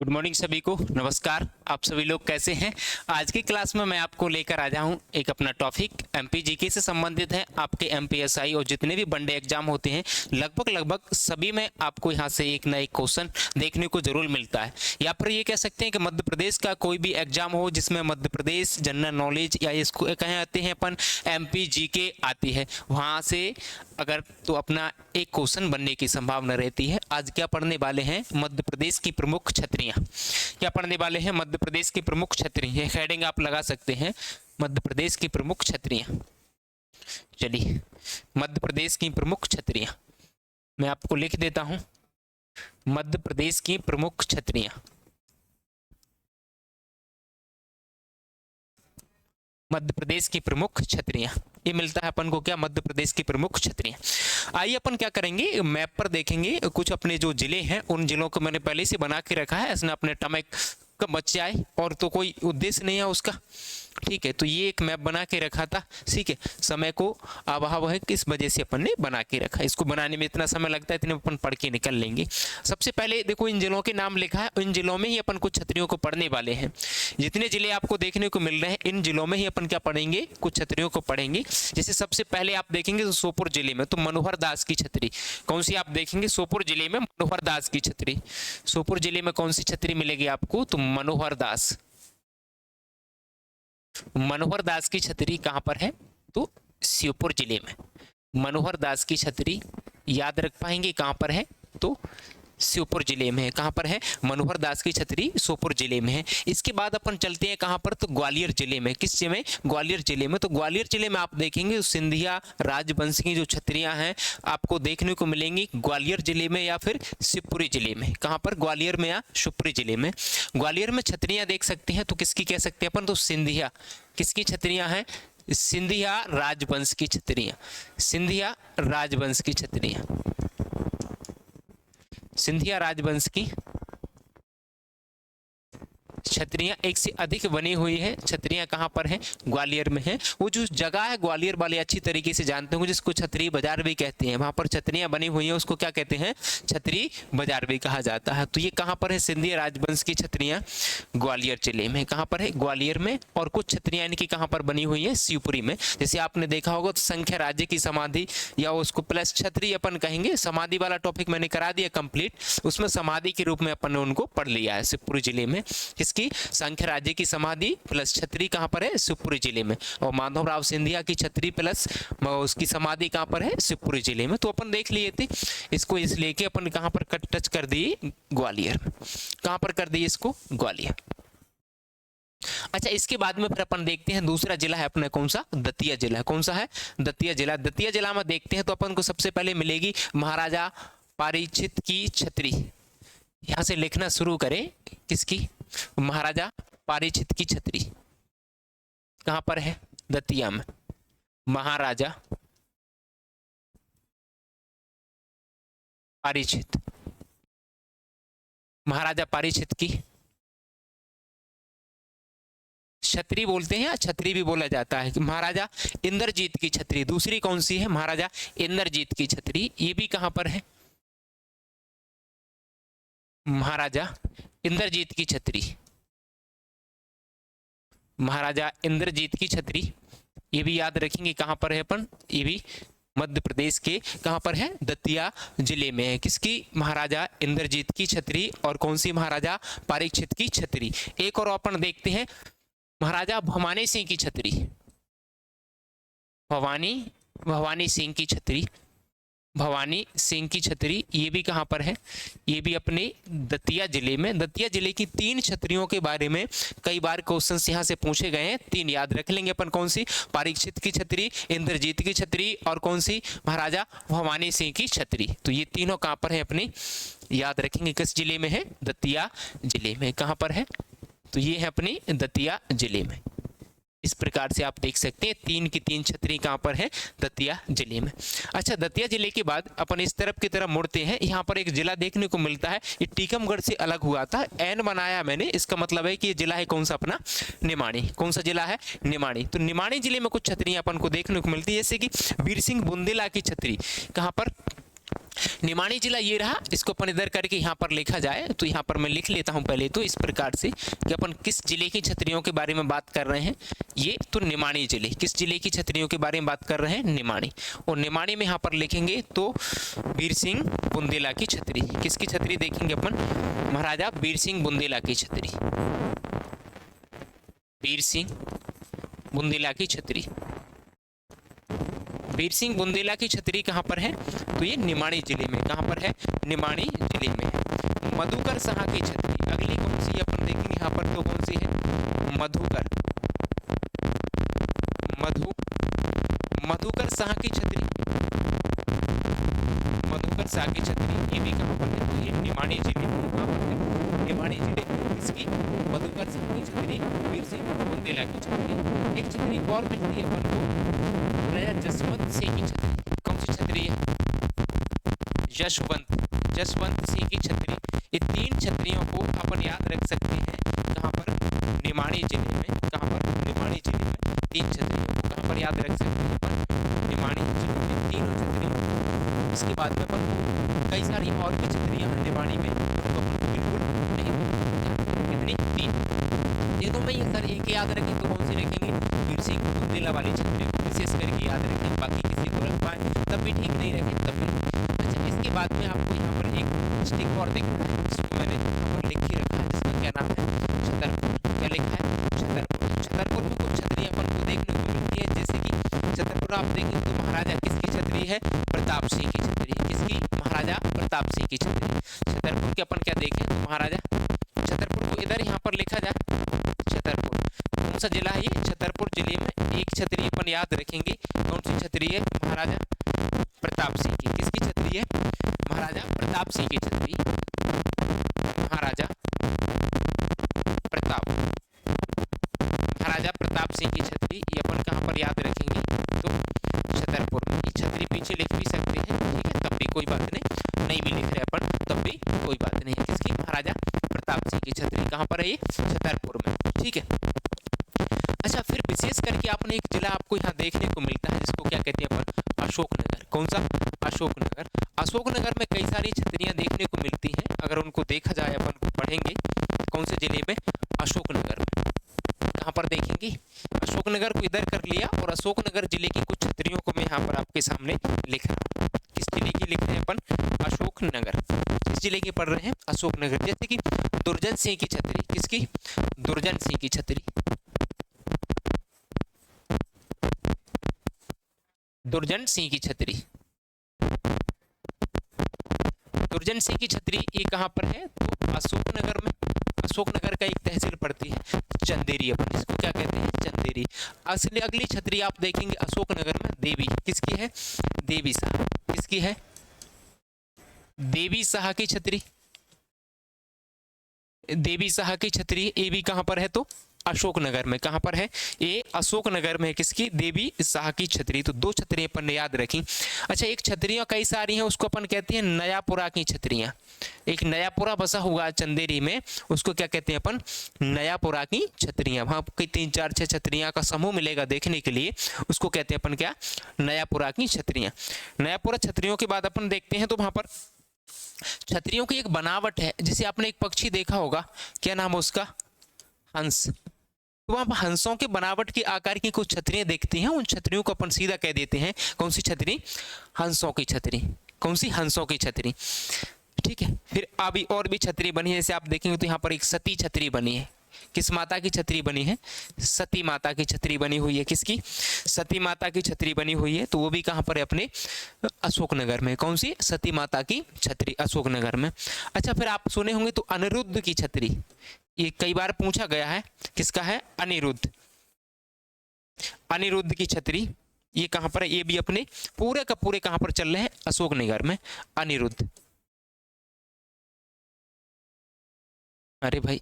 Good morning सभी को, नमस्कार। आप सभी लोग कैसे हैं? आज की क्लास में मैं आपको लेकर आया हूं एक अपना टॉपिक एमपी जीके से संबंधित है। आपके एमपीएसआई और जितने भी वनडे एग्जाम होते हैं लगभग सभी में आपको यहां से एक ना एक क्वेश्चन देखने को जरूर मिलता है। या फिर ये कह सकते हैं कि मध्य प्रदेश का कोई भी एग्जाम हो जिसमें मध्य प्रदेश जनरल नॉलेज या इसको कहें आते हैं अपन एमपी जीके आती है, वहां से अगर तो अपना एक क्वेश्चन बनने की संभावना रहती है। आज क्या पढ़ने वाले हैं? मध्य प्रदेश की प्रमुख छतरियां। क्या पढ़ने वाले हैं? मध्य प्रदेश की प्रमुख छतरी। हेडिंग आप लगा सकते हैं, मध्य प्रदेश की प्रमुख छतरियां। चलिए, मध्य प्रदेश की प्रमुख छतरियां मैं आपको लिख देता हूं। मध्य प्रदेश की प्रमुख छतरियां, मध्य प्रदेश की प्रमुख छतरियां। ये मिलता है अपन को क्या? मध्य प्रदेश की प्रमुख छतरियां। आइए अपन क्या करेंगे, मैप पर देखेंगे कुछ अपने जो जिले हैं उन जिलों को मैंने पहले से बना के रखा है। इसने अपने टमक कब बच जाए और तो कोई उद्देश्य नहीं है उसका, ठीक है। तो ये एक मैप बना के रखा था, ठीक है। समय को अभाव है, किस वजह से अपन ने बना के रखा। इसको बनाने में इतना समय लगता है, इतने अपन पढ़ के निकल लेंगे। सबसे पहले देखो, इन जिलों के नाम लिखा है, इन जिलों में ही अपन कुछ छतरियों को पढ़ने वाले हैं। जितने जिले आपको देखने को मिल रहे हैं इन जिलों में ही अपन क्या पढ़ेंगे, कुछ छतरियों को पढ़ेंगे। जैसे सबसे पहले आप देखेंगे तो सोपुर जिले में तो मनोहर दास की छतरी। कौन सी आप देखेंगे? सोपुर जिले में मनोहर दास की छतरी। सोपुर जिले में कौन सी छतरी मिलेगी आपको? तो मनोहर दास। मनोहर दास की छतरी कहां पर है? तो श्योपुर जिले में। मनोहर दास की छतरी याद रख पाएंगे कहां पर है? तो श्योपुर जिले में है। कहां पर है? मनोहर दास की छतरी श्योपुर जिले में है। इसके बाद अपन चलते हैं कहां पर? तो ग्वालियर जिले में। किस जिले में? ग्वालियर जिले में। तो ग्वालियर जिले में आप देखेंगे सिंधिया राजवंश की जो छतरियां हैं आपको देखने को मिलेंगी ग्वालियर जिले में या फिर शिवपुरी जिले में। कहां पर? ग्वालियर में या शिवपुरी जिले में। ग्वालियर में छतरियां देख सकते हैं तो किसकी कह सकते हैं अपन? तो सिंधिया। किसकी छतरियां हैं? सिंधिया राजवंश की छतरियां। सिंधिया राजवंश की छतरियां। सिंधिया राजवंश की छतरियां एक से अधिक बनी हुई है। छतरियां कहां पर है? ग्वालियर में है। वो जो जगह है ग्वालियर वाले अच्छी तरीके से जानते होंगे, जिसको छतरी बाजार भी कहते हैं। वहां पर छतरियां बनी हुई हैं, उसको क्या कहते हैं? छतरी बाजार भी कहा जाता है। तो ये कहां पर है? सिंधिया राजवंश की छतरियां ग्वालियर जिले में। कहां पर है? ग्वालियर में। और कुछ छतरियां इनकी कहां पर बनी हुई है? शिवपुरी में। जैसे आपने देखा होगा तो संख्या राज्य की समाधि या उसको प्लस छतरी अपन कहेंगे। समाधि वाला टॉपिक मैंने करा दिया कंप्लीट, उसमें समाधि के रूप में अपन ने उनको पढ़ लिया है शिवपुरी जिले में। की संख्या राज्य की समाधि प्लस छतरी कहां पर है? शिवपुरी जिले में। और माधवराव सिंधिया की छतरी प्लस उसकी समाधि कहां पर है? शिवपुरी जिले में। तो अपन देख लिए थे इसको, इस लेके अपन कहां पर कट टच कर दिए? ग्वालियर। कहां पर कर दिए इसको? ग्वालियर। अच्छा, इसके बाद में फिर अपन देखते हैं दूसरा जिला है अपना, कौन सा? दतिया जिला। कौन सा है? दतिया जिला। दतिया जिला में देखते हैं तो अपन को सबसे पहले मिलेगी महाराजा पारीक्षित की छतरी। यहां से लिखना शुरू करें, किसकी? महाराजा पारीक्षित की छतरी। कहां पर है? दतिया में। महाराजा पारीक्षित, महाराजा पारीक्षित की छतरी बोलते हैं या छतरी भी बोला जाता है। महाराजा इंद्रजीत की छतरी। दूसरी कौन सी है? महाराजा इंद्रजीत की छतरी। ये भी कहां पर है? महाराजा इंद्रजीत की छतरी। महाराजा इंद्रजीत की छतरी, ये भी याद रखेंगे कहां पर है अपन? ये भी मध्य प्रदेश के कहां पर है? दतिया जिले में है। किसकी? महाराजा इंद्रजीत की छतरी। और कौन सी? महाराजा पारीक्षित की छतरी। एक और अपन देखते हैं, महाराजा भवानी सिंह की छतरी। भवानी सिंह की छतरी। भवानी सिंह की छतरी, ये भी कहां पर है? ये भी अपने दतिया जिले में। दतिया जिले की 3 छतरियों के बारे में कई बार क्वेश्चंस यहां से पूछे गए हैं। 3 याद रख लेंगे अपन। कौन सी? पारीक्षित की छतरी, इंद्रजीत की छतरी और कौन सी? महाराजा भवानी सिंह की छतरी। तो ये तीनों कहां पर है अपने? याद रखेंगे किस जिले में है? दतिया जिले में। कहां पर है? तो ये है अपने दतिया जिले में। इस प्रकार से आप देख सकते हैं 3 की 3 छतरी कहां पर है? दतिया जिले में। अच्छा, दतिया जिले के बाद अपन इस तरफ की तरफ मुड़ते हैं। यहाँ पर एक जिला देखने को मिलता है, ये टीकमगढ़ से अलग हुआ था। एन बनाया मैंने, इसका मतलब है कि ये जिला है कौन सा? अपना निमाणी। कौन सा जिला है? निमाणी। तो निमाणी जिले में कुछ छतरियां अपन को देखने को मिलती है, जैसे कि वीर सिंह बुंदेला की छतरी। कहां पर? निमाड़ी जिला ये रहा, इसको अपन इधर करके यहाँ पर लिखा जाए तो यहाँ पर मैं लिख लेता हूँ पहले तो इस प्रकार से कि अपन किस जिले की छतरियों के बारे में बात कर रहे हैं। ये तो निमाड़ी जिले, किस जिले की छतरियों के बारे में बात कर रहे हैं, निमाड़ी। और निमाड़ी में यहाँ पर लिखेंगे तो वीर सिंह बुंदेला की छतरी। किसकी छतरी देखेंगे अपन, महाराजा वीर सिंह बुंदेला की छतरी, वीर सिंह बुंदेला की छतरी। वीर सिंह बुंदेला की छतरी कहाँ पर है, तो ये निमाड़ी जिले में, कहाँ पर है, निमाड़ी जिले में है। मधुकर शाह की छतरी अगली कौन सी अपन देखेंगे यहाँ पर, तो कौन सी है, मधुकर शाह की छतरी, मधुकर शाह की छतरी ये भी कहाँ पर है, तो ये निमाड़ी जिले में, कहाँ पर है, निमाड़ी जिले में। इसकी मधुकर शाह की छतरी, वीर सिंह बुंदेला की छतरी। एक छतरी और मिलती है अपन को, जसवंत सिंह की छतरी। कौन सी छतरी है, जसवंत सिंह की छतरी। ये तीन छतरियों को अपन याद रख सकते हैं कहाँ पर, निमाड़ी जिले में, कहाँ पर, निमाड़ी जिले में। तीन छतरियों को कहाँ पर याद रख सकते हैं अपन, निमाड़ी जिले में, तीनों छतरियों। इसके बाद में अपन को कई सारी और भी छतरियाँ हैं निमाड़ी में, तो अपन को बिल्कुल नहीं, कितनी, तीन। देखो मैं ये सर एक याद रखें तो कौन सी रखेंगे, वीर सिंह बुंदेला वाली छतरी को विशेष करके याद रखें, बाकी किसी को रख पाए तब भी ठीक, नहीं रखें तब भी। अच्छा, इसके बाद में आपको यहाँ पर एक स्टिक और दिख रहा है, जिसको मैंने यहाँ पर लिख के रखा है, जिसका क्या नाम है, छतरपुर। क्या लिखा है, छतरपुर। छतरपुर में कुछ छतरियाँ अपन को देखने को मिलती है, जैसे कि छतरपुर आप देखेंगे तो महाराजा किसकी छतरी है, प्रताप सिंह की छतरी। किसकी, महाराजा प्रताप सिंह की छतरी। छतरपुर के अपन क्या देखें तो महाराजा, छतरपुर को इधर यहाँ पर लिखा जाए, छतरपुर कौन सा जिला है ये, छतरपुर जिले में। एक छतरी अपन याद रखेंगे, कौन सी छतरी है, महाराजा प्रताप सिंह की। किसकी छतरी है, महाराजा प्रताप सिंह की छतरी, महाराजा प्रताप सिंह की छतरी। ये अपन कहाँ पर याद रखेंगे, तो छतरपुर में। ये छतरी पीछे लिख भी सकते हैं, ठीक है, तब भी कोई बात नहीं भी लिख रहे अपन तब भी कोई बात नहीं है। किसकी, महाराजा प्रताप सिंह की छतरी कहाँ पर है, ये छतरपुर में, ठीक है। अच्छा, फिर विशेष करके आपने एक जिला आपको यहाँ देखने को मिलता है, जिसको क्या कहते हैं अपन, अशोकनगर। कौन सा, अशोकनगर। अशोकनगर में कई सारी छतरियाँ देखने को मिलती हैं, अगर उनको देखा जाए अपन पढ़ेंगे, कौन से जिले में, अशोकनगर में। कहाँ पर देखेंगे, अशोकनगर को इधर कर लिया, और अशोकनगर जिले की कुछ छतरियों को मैं यहाँ पर आपके सामने लिख रहा हूँ। किस जिले की लिख रहे हैं अपन, अशोकनगर। किस जिले की पढ़ रहे हैं, अशोकनगर। जैसे कि दुर्जन सिंह की छतरी। किसकी, दुर्जन सिंह की छतरी, दुर्जन सिंह की छतरी। दुर्जन सिंह की छतरी ये कहाँ पर है, तो अशोकनगर में। अशोकनगर का एक तहसील पड़ती है चंदेरी, अपन जिसको क्या कहते हैं, चंदेरी। असली अगली छतरी आप देखेंगे अशोकनगर में, देवी। किसकी है, देवी शाह। किसकी है, देवी शाह की छतरी, देवी शाह की छतरी। ये भी कहाँ पर है, तो अशोकनगर में। कहाँ पर है, ये अशोकनगर में है। किसकी, देवी शाह की छतरी। तो दो छतरियां अपन ने याद रखी। अच्छा, एक छतरियां कई सारी हैं, उसको अपन कहते हैं नयापुरा की छतरियां। एक नयापुरा बसा हुआ चंदेरी में, उसको क्या कहते हैं अपन, नयापुरा की छतरियां। वहां कोई 3 4 6 छतरियां का समूह मिलेगा देखने के लिए, उसको कहते हैं अपन क्या, नयापुरा की छतरियां। नयापुरा छतरियों के बाद अपन देखते हैं तो वहां पर छतरियों की एक बनावट है, जिसे आपने एक पक्षी देखा होगा, क्या नाम है उसका, हंस। तो वहां पर हंसों के बनावट के आकार की कुछ छतरियां देखती हैं, उन छतरियों को अपन सीधा कह देते हैं कौन सी छतरी, हंसों की छतरी। कौन सी, हंसों की छतरी, ठीक है। फिर अभी और भी छतरी बनी है, जैसे आप देखेंगे तो यहाँ पर एक सती छतरी बनी है। किस माता की छतरी बनी है, सती माता की छतरी बनी हुई है। किसकी, सती माता की छतरी बनी हुई है। तो वो भी कहाँ पर है, अपने अशोकनगर में। कौन सी, सती माता की छतरी, अशोकनगर में। अच्छा, फिर आप सुने होंगे तो अनिरुद्ध की छतरी, ये कई बार पूछा गया है। किसका है, अनिरुद्ध। अनिरुद्ध की छतरी ये कहां पर है, ये भी अपने पूरे का पूरे कहां पर चल रहे हैं, अशोकनगर में। अनिरुद्ध, अरे भाई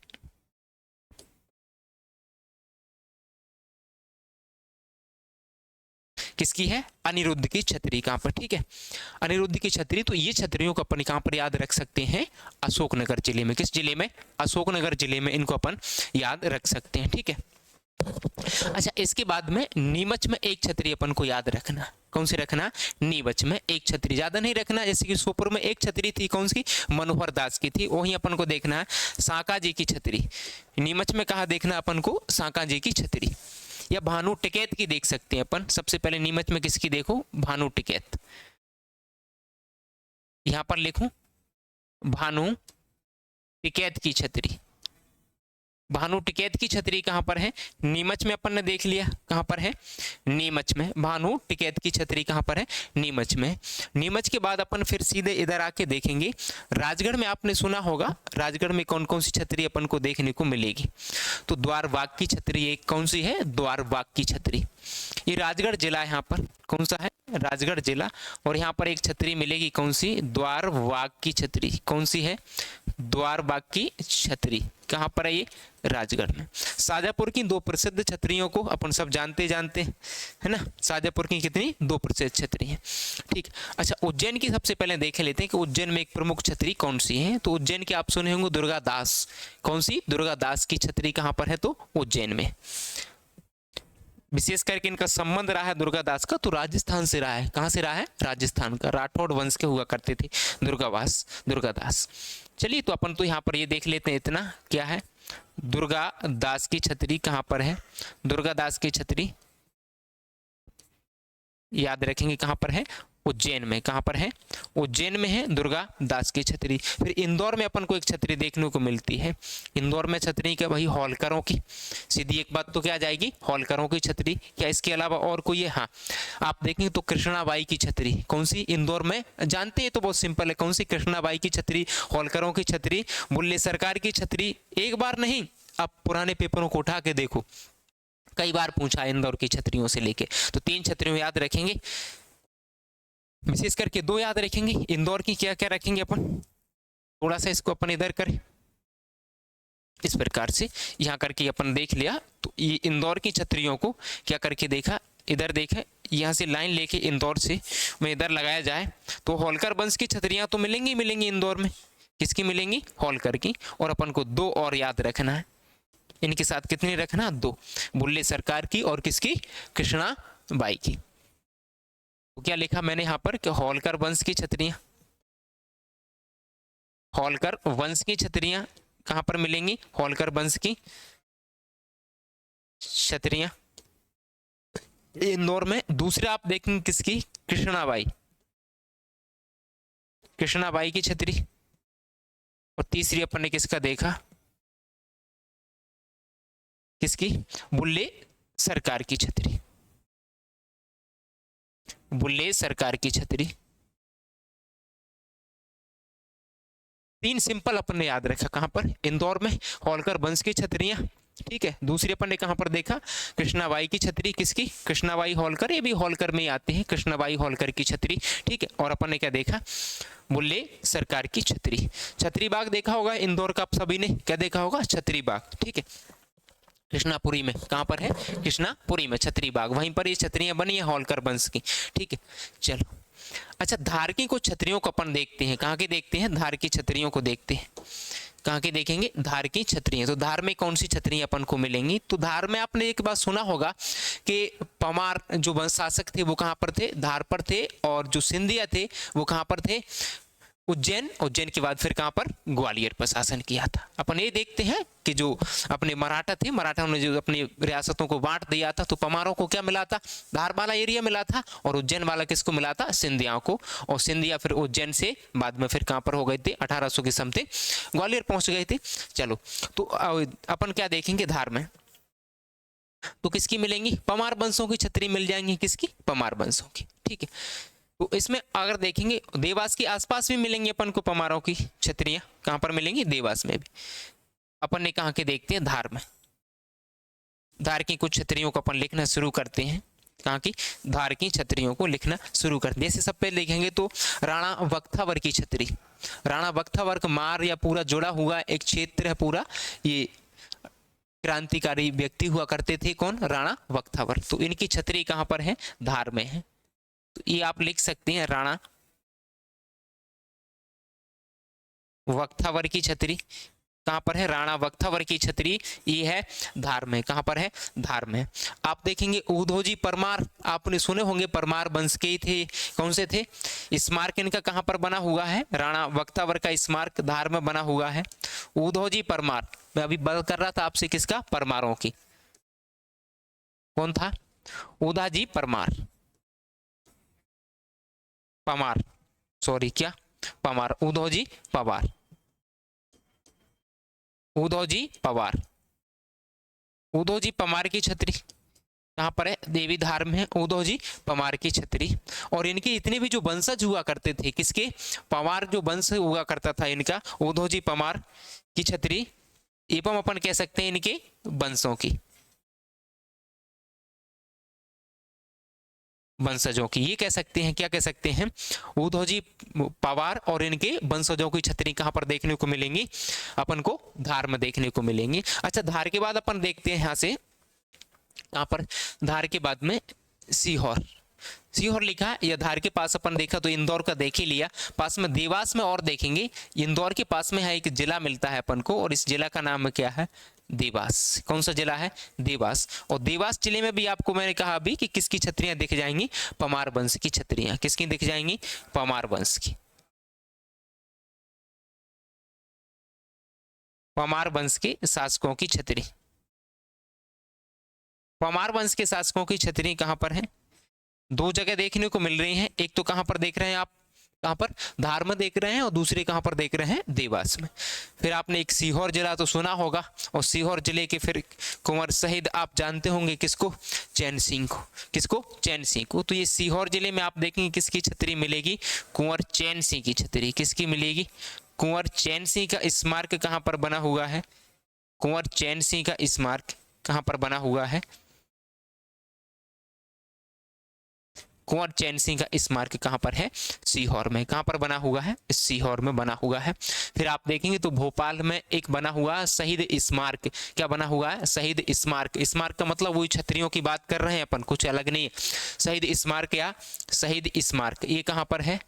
किसकी है, अनिरुद्ध की छतरी। कहां पर, ठीक है, अनिरुद्ध की छतरी। तो ये छतरियों को अपन कहां पर याद रख सकते हैं, अशोकनगर जिले में। किस जिले में, अशोकनगर जिले में इनको अपन याद रख सकते हैं, ठीक है। अच्छा, इसके बाद में नीमच में एक छतरी अपन को याद रखना। कौन सी रखना, नीमच में एक छतरी, ज्यादा नहीं रखना। जैसे कि सोपुर में एक छतरी थी, कौन सी, मनोहर दास की थी, वही अपन को देखना है साका जी की छतरी। नीमच में कहा देखना अपन को, साका जी की छतरी। या भानु टिकैत की देख सकते हैं अपन। सबसे पहले नीमच में किसकी देखो, भानु टिकैत। यहां पर लिखूं भानु टिकैत की छतरी। भानु टिकैत की छतरी कहां पर है, नीमच में अपन ने देख लिया, कहां पर है, नीमच में। भानु टिकैत की छतरी कहां पर है, नीमच में। नीमच के बाद अपन फिर सीधे इधर आके देखेंगे राजगढ़ में। आपने सुना होगा राजगढ़ में कौन कौन सी छतरी अपन को देखने को मिलेगी। तो द्वारबाग की छतरी एक कौन सी है, द्वारबाग की छतरी। ये राजगढ़ जिला है, यहाँ पर कौन सा है, राजगढ़ जिला। और यहाँ पर एक छतरी मिलेगी, कौन सी, द्वारबाग की छतरी। कौन सी है, द्वारबाग की छतरी। कहाँ पर है ये, राजगढ़ में। शाजापुर की दो प्रसिद्ध छतरियों को अपन सब जानते है ना। शाजापुर की कितनी, दो प्रसिद्ध छतरी हैं, ठीक। अच्छा, उज्जैन की सबसे पहले देख लेते हैं कि उज्जैन में एक प्रमुख छतरी कौन सी है। तो उज्जैन के आप सुने होंगे दुर्गादास। कौन सी, दुर्गादास की छतरी कहाँ पर है, तो उज्जैन में। विशेष करके इनका संबंध रहा है दुर्गादास का, तो राजस्थान से रहा है। कहाँ से रहा है, राजस्थान का। राठौड़ वंश के हुआ करते थे दुर्गादास। चलिए, तो अपन तो यहाँ पर ये देख लेते हैं इतना, क्या है, दुर्गादास की छतरी कहाँ पर है, दुर्गादास की छतरी याद रखेंगे कहाँ पर है, उज्जैन में। कहाँ पर है, उज्जैन में है दुर्गादास की छतरी। फिर इंदौर में अपन को एक छतरी देखने को मिलती है। इंदौर में छतरी क्या भाई, होलकरों की। सीधी एक बात तो क्या आ जाएगी, होलकरों की छतरी। क्या इसके अलावा और कोई है, हाँ आप देखेंगे तो कृष्णाबाई की छतरी। कौन सी, इंदौर में, जानते हैं तो बहुत सिंपल है, कौन सी, कृष्णाबाई की छतरी, होलकरों की छतरी, बुल्ले सरकार की छतरी। एक बार नहीं, आप पुराने पेपरों को उठा के देखो, कई बार पूछा इंदौर की छतरियों से लेके। तो 3 छतरियों याद रखेंगे, विशेष करके 2 याद रखेंगे। इंदौर की क्या क्या रखेंगे अपन, थोड़ा सा इसको अपन इधर करें, इस प्रकार से यहाँ करके अपन देख लिया। तो ये इंदौर की छतरियों को क्या करके देखा, इधर देखा, यहाँ से लाइन लेके इंदौर से मैं इधर लगाया जाए तो होलकर वंश की छतरियां तो मिलेंगी मिलेंगी इंदौर में। किसकी मिलेंगी, होलकर की। और अपन को 2 और याद रखना है, इनके साथ कितनी रखना, 2, बुल्ले सरकार की और किसकी, कृष्णाबाई की। तो क्या लिखा मैंने यहाँ पर कि होलकर वंश की छतरियां, होलकर वंश की छतरियां कहां पर मिलेंगी, होलकर वंश की छतरियां इंदौर में। दूसरा आप देखेंगे किसकी, कृष्णाबाई, कृष्णाबाई की छतरी। और तीसरी अपन ने किसका देखा, किसकी, बुल्ले सरकार की छतरी, बुल्ले सरकार की छतरी। 3 सिंपल अपन ने याद रखा, कहां पर, इंदौर में होलकर वंश की छतरियां, ठीक है। दूसरी अपन ने कहां पर देखा, कृष्णाबाई की छतरी, किसकी, कृष्णाबाई होलकर, ये भी होलकर में आते हैं, कृष्णाबाई होलकर की छतरी, ठीक है। और अपन ने क्या देखा, बुल्ले सरकार की छतरी। छतरी बाग देखा होगा इंदौर का, आप सभी ने क्या देखा होगा, छतरी बाग, ठीक है। कृष्णापुरी में, कहां पर है, कृष्णापुरी में छतरी बाग, वहीं पर ये छतरियां बनी है होलकर वंश की, ठीक है। चलो, अच्छा, धार की कुछ छतरियों को अपन देखते हैं। कहाँ की देखते हैं, धार की छतरियों को देखते हैं। कहाँ की देखेंगे, धार की छतरियां। तो धार में कौन सी छतरियां अपन को मिलेंगी, तो धार में आपने एक बात सुना होगा कि परमार जो वंश शासक थे वो कहाँ पर थे, धार पर थे। और जो सिंधिया थे वो कहाँ पर थे, उज्जैन। उज्जैन के बाद फिर कहाँ पर, ग्वालियर पर शासन किया था। अपन ये देखते हैं कि जो अपने मराठा थे, मराठाओं ने जो अपनी रियासतों को बांट दिया था, तो परमारों को क्या मिला था, धार वाला एरिया मिला था। और उज्जैन वाला किसको मिला था, सिंधियाओं को। और सिंधिया फिर उज्जैन से बाद में फिर कहाँ पर हो गए थे, 1800 के समथिंग ग्वालियर पहुंच गए थे। चलो, तो अपन क्या देखेंगे, धार में तो किसकी मिलेंगी, परमार वंशों की छतरी मिल जाएंगी, किसकी, परमार वंशों की, ठीक है। तो इसमें अगर देखेंगे देवास के आसपास भी मिलेंगे अपन को परमारों की छतरियां। कहां पर मिलेंगी, देवास में भी। अपन ने कहा के देखते हैं, धार में। धार की कुछ छतरियों को अपन लिखना शुरू करते हैं। कहाँ की, धार की छतरियों को लिखना शुरू करते हैं। जैसे सब पे लिखेंगे तो राणा बख्तावर की छतरी। राणा बख्तावर का मार या पूरा जुड़ा हुआ एक क्षेत्र है पूरा, ये क्रांतिकारी व्यक्ति हुआ करते थे, कौन, राणा बख्तावर। तो इनकी छतरी कहां पर है, धार में है। तो ये आप लिख सकते हैं, राणा बख्तावर की छतरी। कहाँ पर है, राणा वक्थावर की छतरी, ये है धार में। कहाँ पर है, धार में। आप देखेंगे उधोजी परमार, आपने सुने होंगे, परमार वंश के ही थे। कौन से थे, स्मारक इनका कहाँ पर बना हुआ है, राणा वक्थावर का स्मारक धार में बना हुआ है। उधोजी परमार, मैं अभी बात कर रहा था आपसे किसका, परमारों की। कौन था, उदाजी परमार, पमार, सॉरी क्या, पमार, उधोजी पवार, उधोजी पवार, उधोजी पमार की छतरी कहाँ पर है, देवीधार में है उधोजी पमार की छतरी। और इनके इतने भी जो वंशज हुआ करते थे, किसके, पवार जो वंश हुआ करता था इनका, उधोजी पमार की छतरी एवं अपन कह सकते हैं इनके वंशों की, वंशजों की, ये कह सकते हैं, क्या कह सकते हैं, उधोजी पवार और इनके वंशजों की छतरी कहाँ पर देखने को मिलेंगी, अपन को धार में देखने को मिलेंगी। अच्छा, धार के बाद अपन देखते हैं यहाँ से, यहाँ पर धार के बाद में सीहोर, सीहोर लिखा है, या धार के पास अपन देखा तो इंदौर का देख ही लिया, पास में देवास में और देखेंगे, इंदौर के पास में है एक जिला मिलता है अपन को, और इस जिला का नाम क्या है, देवास। कौन सा जिला है, देवास। और देवास जिले में भी आपको मैंने कहा अभी कि किसकी छतरियां दिख जाएंगी, पमार वंश की छतरियां, किसकी दिख जाएंगी, पमार वंश की, पमार वंश के शासकों की छतरी। पमार वंश के शासकों की छतरी कहां पर है, दो जगह देखने को मिल रही हैं। एक तो कहां पर देख रहे हैं आप, कहां पर, धार में देख रहे हैं, और दूसरे कहां पर देख रहे हैं, देवास में। फिर आपने एक सीहोर जिला तो सुना होगा, और सीहोर जिले के फिर कुंवर शहीद आप जानते होंगे किसको, चैन सिंह को, किसको, चैन सिंह को। तो ये सीहोर जिले में आप देखेंगे किसकी छतरी मिलेगी, कुंवर चैन सिंह की छतरी, किसकी मिलेगी, कुंवर चैन सिंह का स्मारक कहां पर बना हुआ है, कुंवर चैन सिंह का स्मारक कहां पर बना हुआ है, कुंवर चैन सिंह का स्मारक कहां पर है, सीहोर में। कहां पर बना हुआ है, सीहोर में बना हुआ है। फिर आप देखेंगे तो भोपाल में एक बना हुआ है शहीद स्मारक, क्या बना हुआ है, शहीद स्मारक। स्मारक का मतलब वही छतरियों की बात कर रहे हैं अपन, कुछ अलग नहीं है। शहीद स्मारक या शहीद स्मारक, ये कहां पर है,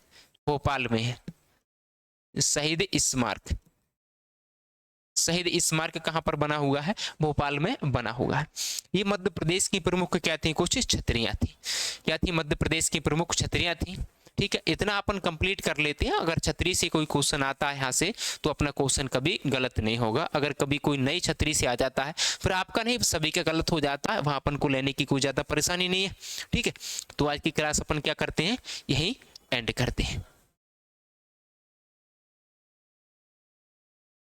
भोपाल में है, शहीद स्मारक। शहीद स्मारक कहां पर बना हुआ है, भोपाल में बना हुआ है। ये मध्य प्रदेश की प्रमुख क्या थी, कुछ छतरियां थी, क्या थी, मध्य प्रदेश की प्रमुख छतरियां थी। ठीक है, इतना अपन कंप्लीट कर लेते हैं। अगर छतरी से कोई क्वेश्चन आता है यहाँ से तो अपना क्वेश्चन कभी गलत नहीं होगा। अगर कभी कोई नई छतरी से आ जाता है, फिर आपका नहीं सभी का गलत हो जाता है, वहां अपन को लेने की कोई ज्यादा परेशानी नहीं है। ठीक है, तो आज की क्लास अपन क्या करते हैं, यही एंड करते हैं।